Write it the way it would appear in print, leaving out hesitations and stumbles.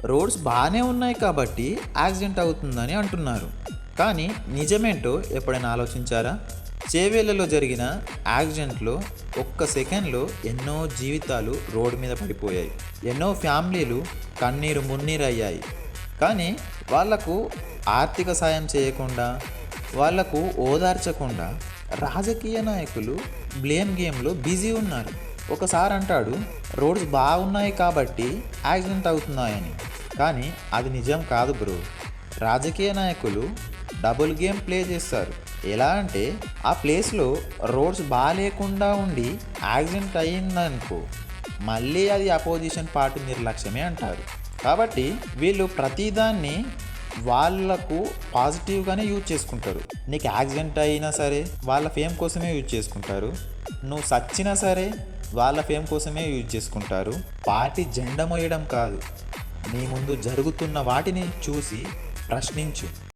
Roads బాగానే ఉన్నాయి కాబట్టి యాక్సిడెంట్ అవుతుందని అంటున్నారు. కానీ నిజమేంటో ఎప్పుడైనా ఆలోచించారా? చేవేళ్లలో జరిగిన యాక్సిడెంట్లో ఒక్క సెకండ్లో ఎన్నో జీవితాలు రోడ్డు మీద పడిపోయాయి. ఎన్నో ఫ్యామిలీలు కన్నీరు మున్నీరయ్యాయి. కానీ వాళ్లకు ఆర్థిక సాయం చేయకుండా, వాళ్లకు ఓదార్చకుండా రాజకీయ నాయకులు బ్లేమ్ గేమ్లో బిజీ ఉన్నారు. ఒకసారి అంటాడు రోడ్స్ బాగున్నాయి కాబట్టి యాక్సిడెంట్ అవుతున్నాయని. కానీ అది నిజం కాదు బ్రో. రాజకీయ నాయకులు డబుల్ గేమ్ ప్లే చేస్తారు. ఎలా అంటే ఆ ప్లేస్లో రోడ్స్ బాగాలేకుండా ఉండి యాక్సిడెంట్ అయ్యిందనుకో, మళ్ళీ అది అపోజిషన్ పార్టీ నిర్లక్ష్యమే అంటారు. కాబట్టి వీళ్ళు ప్రతిదాన్ని వాళ్ళకు పాజిటివ్గానే యూజ్ చేసుకుంటారు. నీకు యాక్సిడెంట్ అయినా సరే వాళ్ళ ఫేమ్ కోసమే యూజ్ చేసుకుంటారు. నువ్వు సచ్చినా సరే వాళ్ళ ఫేమ్ కోసమే యూజ్ చేసుకుంటారు. పార్టీ జెండా మోయడం కాదు, నీ ముందు జరుగుతున్న వాటిని చూసి ప్రశ్నించు.